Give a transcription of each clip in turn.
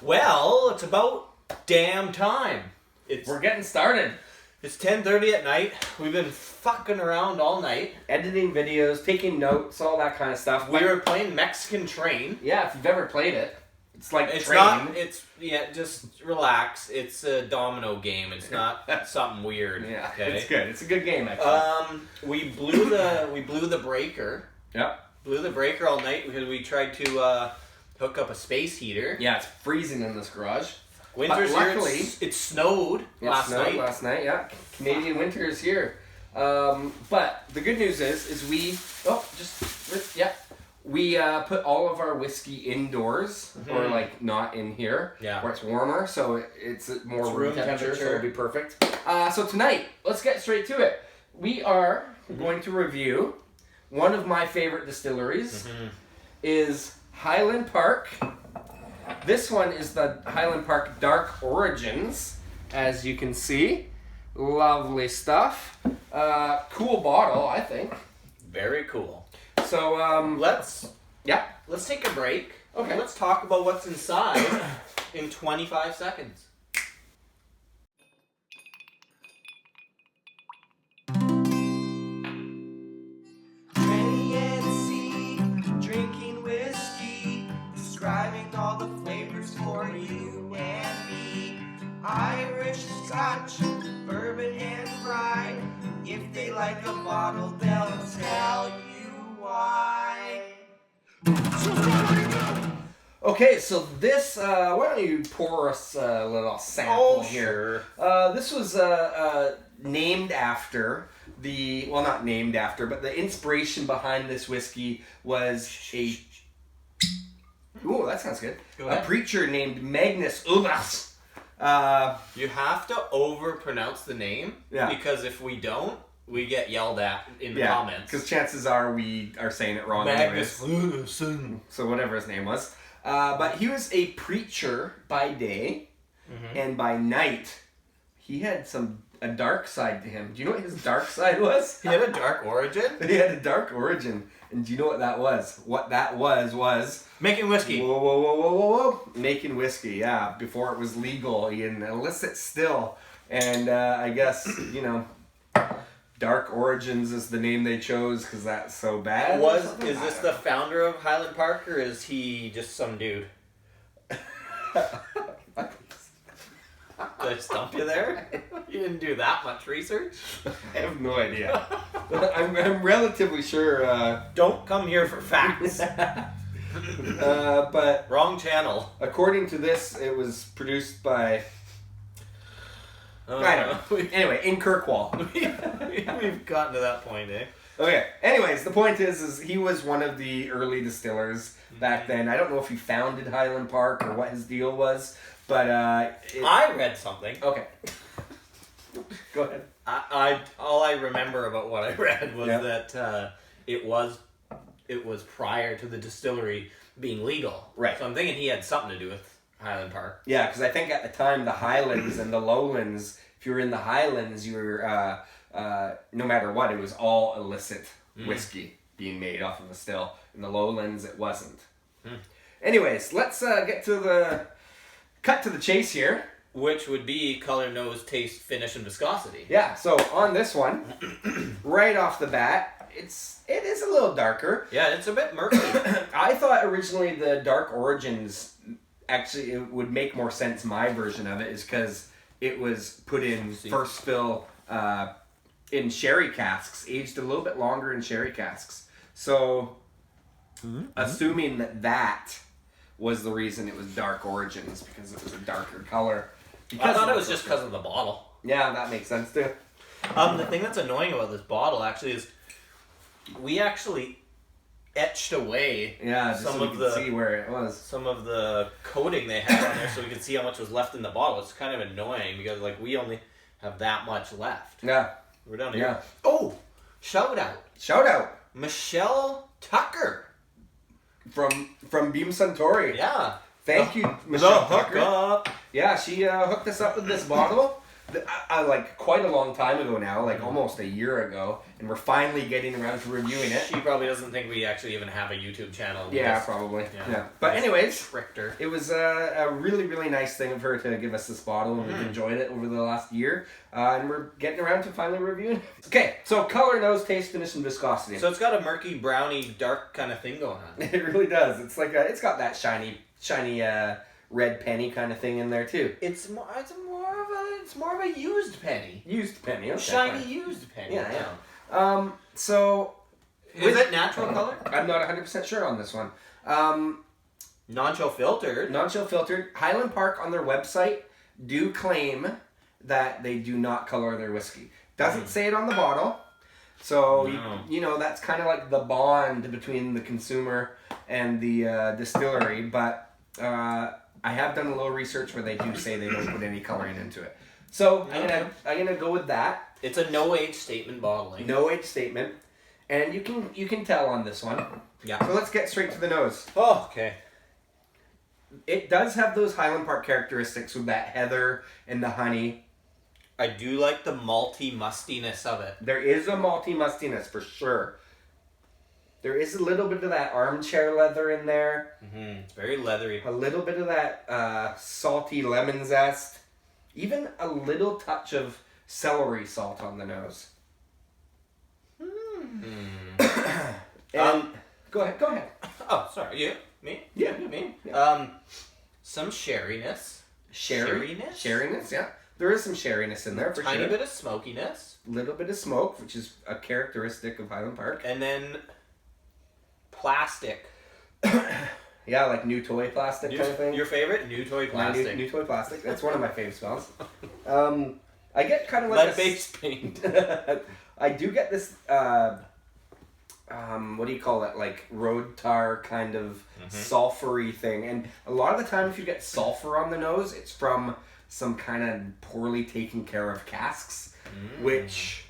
Well, it's about damn time. We're getting started. It's 10:30 at night. We've been fucking around all night. Editing videos, taking notes, all that kind of stuff. We were playing Mexican Train. Yeah, if you've ever played it. It's like It's Train. not, just relax. It's a domino game. It's not something weird. Yeah, okay? it's good. It's a good game, actually. We blew the breaker. Yep. Blew the breaker all night because we tried to hook up a space heater. Yeah, it's freezing in this garage. Winter's luckily, here. It snowed last night. Last night, yeah. Canadian winter is here. But the good news is we put all of our whiskey indoors, or like not in here, where it's warmer, so it's more room temperature, so it'll be perfect. So tonight, let's get straight to it. We are going to review one of my favorite distilleries, is Highland Park. This one is the Highland Park Dark Origins, as you can see. Lovely stuff. Cool bottle, I think. Very cool. So let's take a break. Okay. Let's talk about what's inside in 25 seconds. Trenny and C, drinking whiskey, describing all the flavors for you and me. Irish, Scotch, bourbon and rye. If they like a bottle, they'll tell you why. Okay, so this, why don't you pour us a little sample here? Sure. This was named after not named after, but the inspiration behind this whiskey was ooh, that sounds good. Go A ahead. preacher named Magnus Ulas. You have to overpronounce the name, because if we don't, we get yelled at in the comments. Because chances are we are saying it wrong Magnus anyways. So whatever his name was. But he was a preacher by day, and by night, he had a dark side to him. Do you know what his dark side was? He had a dark origin? He had a dark origin. And do you know what that was? What that was... Making whiskey. Whoa. Making whiskey, yeah. Before it was legal in illicit still. And I guess, Dark Origins is the name they chose because that's so bad. Is this the founder of Highland Park, or is he just some dude? Did I stump you there? You didn't do that much research? I have no idea. I'm relatively sure... Don't come here for facts. but Wrong channel. according to this, it was produced by... I don't know. Anyway, in Kirkwall. We've gotten to that point, eh? Okay. Anyways, the point is he was one of the early distillers back then. I don't know if he founded Highland Park or what his deal was, but I read something. Okay. Go ahead. All I remember about what I read was that it was prior to the distillery being legal. Right. So I'm thinking he had something to do with Highland Park. Yeah, because I think at the time the Highlands and the Lowlands, if you were in the Highlands, you were no matter what, it was all illicit whiskey being made off of a still. In the Lowlands, it wasn't. Anyways, let's cut to the chase here. Which would be color, nose, taste, finish, and viscosity. Yeah, so on this one, right off the bat, it is a little darker. Yeah, it's a bit murky. I thought originally the Dark Origins, actually, it would make more sense, my version of it, is because it was put in first fill in sherry casks, aged a little bit longer in sherry casks. So, assuming that was the reason it was Dark Origins, because it was a darker color. I thought it was just because of the bottle. Yeah, that makes sense too. The thing that's annoying about this bottle actually is we actually etched away just so we could see where it was. some of the coating they had on there so we could see how much was left in the bottle. It's kind of annoying because we only have that much left. Yeah. We're down here. Yeah. Oh, shout out. Michelle Tucker. From Beam Suntory. Yeah. Thank you, Michelle Tucker. Hook up. Yeah, she hooked us up with this bottle. like quite a long time ago now, like almost a year ago, and we're finally getting around to reviewing it. She probably doesn't think we actually even have a YouTube channel. Yeah, probably. Yeah. But anyways, Richter. It was a really, really nice thing of her to give us this bottle, and we've enjoyed it over the last year, and we're getting around to finally reviewing it. Okay, so color, nose, taste, finish, and viscosity. So it's got a murky, browny, dark kind of thing going on. It really does. It's like it's got that shiny red penny kind of thing in there too. It's more of a used penny. Used penny. Okay, Shiny fine. used penny. Yeah. So is it natural color? I'm not 100% sure on this one. Non-chill filtered. Non-chill filtered. Highland Park on their website do claim that they do not color their whiskey. Doesn't say it on the bottle. So, you know, that's kind of like the bond between the consumer and the distillery. But I have done a little research where they do say they don't put any coloring into it. So I'm gonna go with that. It's a no age statement bottling. No age statement, and you can tell on this one. Yeah. So let's get straight to the nose. Oh, okay. It does have those Highland Park characteristics with that heather and the honey. I do like the malty mustiness of it. There is a malty mustiness for sure. There is a little bit of that armchair leather in there. It's very leathery. A little bit of that salty lemon zest. Even a little touch of celery salt on the nose. Go ahead. Oh, sorry. You? Me? Yeah. Me? Yeah. Some sherryness. Sherryness, yeah. There is some sherryness in there for sure. Tiny bit of smokiness. Little bit of smoke, which is a characteristic of Highland Park. And then plastic. Yeah, like new toy plastic kind of thing. Your favorite? New toy plastic. New toy plastic. That's one of my fave smells. I get kind of like lead-based paint. I do get this, what do you call it? Like road tar kind of sulfury thing. And a lot of the time if you get sulfur on the nose, it's from some kind of poorly taken care of casks, which...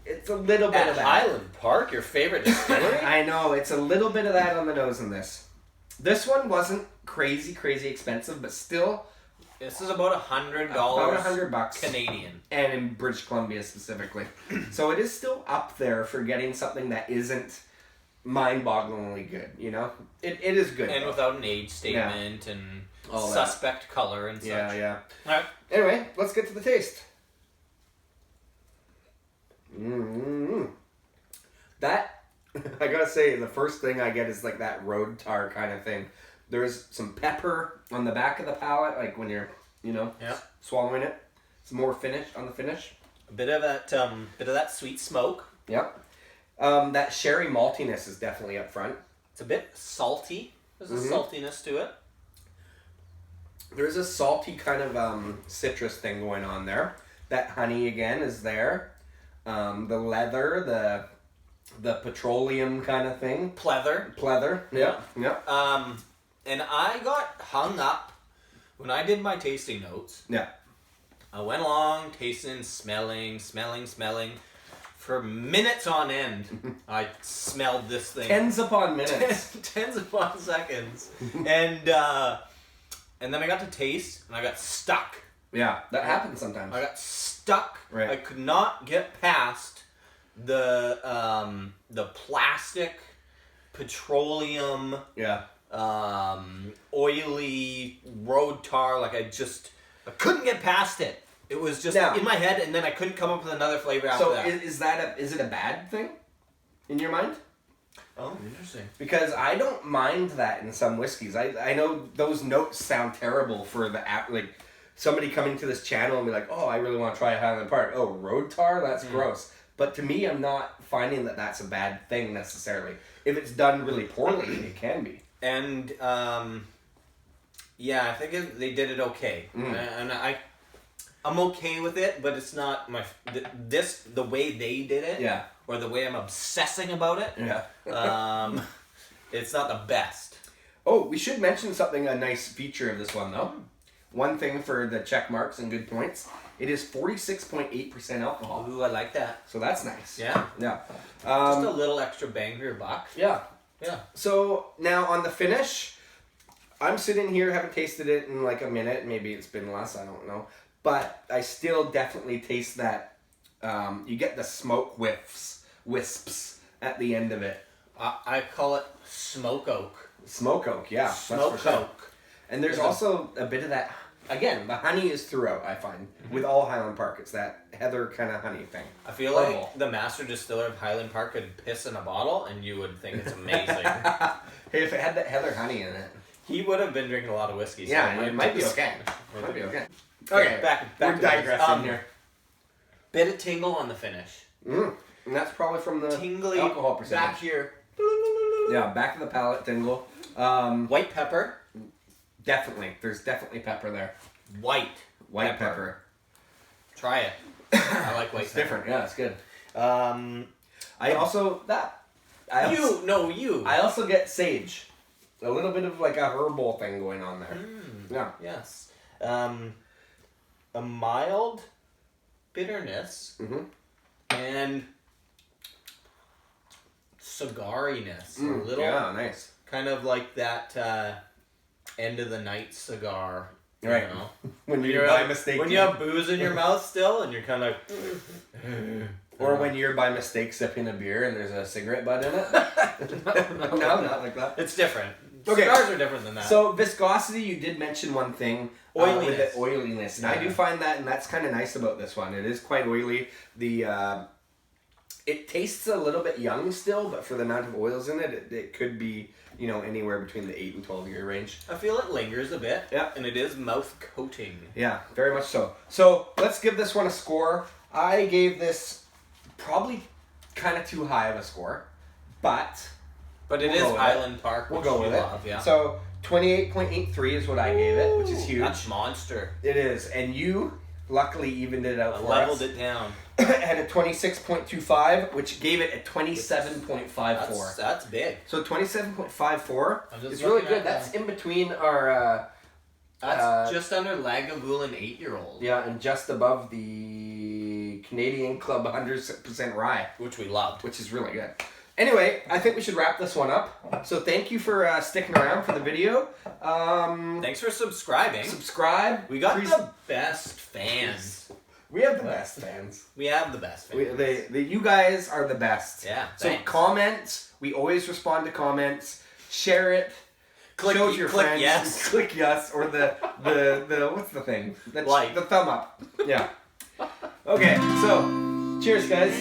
It's a little bit of that. Highland Park, your favorite distillery? I know, it's a little bit of that on the nose in this. This one wasn't crazy expensive, but still... This is about $100. About $100 Canadian. And in British Columbia specifically. So it is still up there for getting something that isn't mind-bogglingly good, you know? It is good. And without an age statement and all suspect color and such. Yeah. Alright. Anyway, let's get to the taste. That, I gotta say, the first thing I get is like that road tar kind of thing. There's some pepper on the back of the palate, like when you're, swallowing it. Some more finish on the finish. A bit of that sweet smoke. Yep. That sherry maltiness is definitely up front. It's a bit salty. There's a saltiness to it. There's a salty kind of citrus thing going on there. That honey again is there. The leather, the petroleum kind of thing. Pleather. Yep. And I got hung up when I did my tasting notes. Yeah. I went along, tasting, smelling. For minutes on end, I smelled this thing. Tens upon minutes. Tens upon seconds. And then I got to taste, and I got stuck. Yeah, that happens sometimes. I got stuck. Right. I could not get past the plastic, petroleum, oily road tar. Like I couldn't get past it. It was just in my head, and then I couldn't come up with another flavor after that. So is it a bad thing in your mind? Oh, interesting. Because I don't mind that in some whiskeys. I know those notes sound terrible for like somebody coming to this channel and be like, oh, I really want to try a Highland Park. Oh, road tar? That's gross. But to me, I'm not finding that that's a bad thing necessarily. If it's done really poorly, it can be. And I think they did it okay. And I'm okay with it, but it's not the way they did it. Yeah. Or the way I'm obsessing about it. Yeah. It's not the best. Oh, we should mention something, a nice feature of this one though. One thing for the check marks and good points, it is 46.8% alcohol. Ooh, I like that. So that's nice. Yeah. Yeah. Just a little extra bang for your buck. Yeah. Yeah. So now on the finish, I'm sitting here, haven't tasted it in like a minute. Maybe it's been less, I don't know. but I still definitely taste that. You get the smoke wisps at the end of it. I call it smoke oak. Smoke oak, yeah. Smoke oak. And there's also a bit of that. Again, the honey is throughout, I find. With all Highland Park, it's that heather kind of honey thing. I feel like the master distiller of Highland Park could piss in a bottle and you would think it's amazing. Hey, if it had that heather honey in it. He would have been drinking a lot of whiskey. So yeah, it might be okay. It might be okay. Okay, back we're digressing here. Bit of tingle on the finish. And that's probably from the tingly alcohol percentage. Back here. Yeah, back of the palate tingle. White pepper. Definitely. There's definitely pepper there. White pepper. Try it. I like white It's pepper. different. Yeah, it's good. I also get sage. A little bit of like a herbal thing going on there. Yeah. Yes. A mild bitterness and cigariness. A little. Yeah, nice. Kind of like that end of the night cigar. Right. You know? When you're by mistake. When you have booze in your mouth still and you're kind of like... Or when you're by mistake sipping a beer and there's a cigarette butt in it. No, not like that. It's different. Okay. Cigars are different than that. So viscosity, you did mention one thing. Oiliness. With the oiliness. And I do find that, and that's kind of nice about this one. It is quite oily. It tastes a little bit young still, but for the amount of oils in it, it could be, anywhere between the 8 and 12 year range. I feel it lingers a bit. Yeah. And it is mouth coating. Yeah, very much so. So let's give this one a score. I gave this probably kind of too high of a score, but it is Highland Park. We'll go with it. Yeah. So 28.83 is what I gave it, which is huge. That's monster. It is, and you luckily evened it out. Leveled it down. Had a 26.25, which gave it a 27.54. That's big. So 27.54 is really good. That's in between our. That's just under Lagavulin 8-year-old. Yeah, and just above the Canadian Club 100% Rye, which we loved, which is really good. Anyway, I think we should wrap this one up. So thank you for sticking around for the video. Thanks for subscribing. Subscribe. We got the best fans. We have the best fans. We have the best fans. You guys are the best. Yeah. So comment. We always respond to comments. Share it. Show your friends. Yes. Click yes. Or the what's the thing? Like. The thumb up. Yeah. Okay. So, cheers, guys.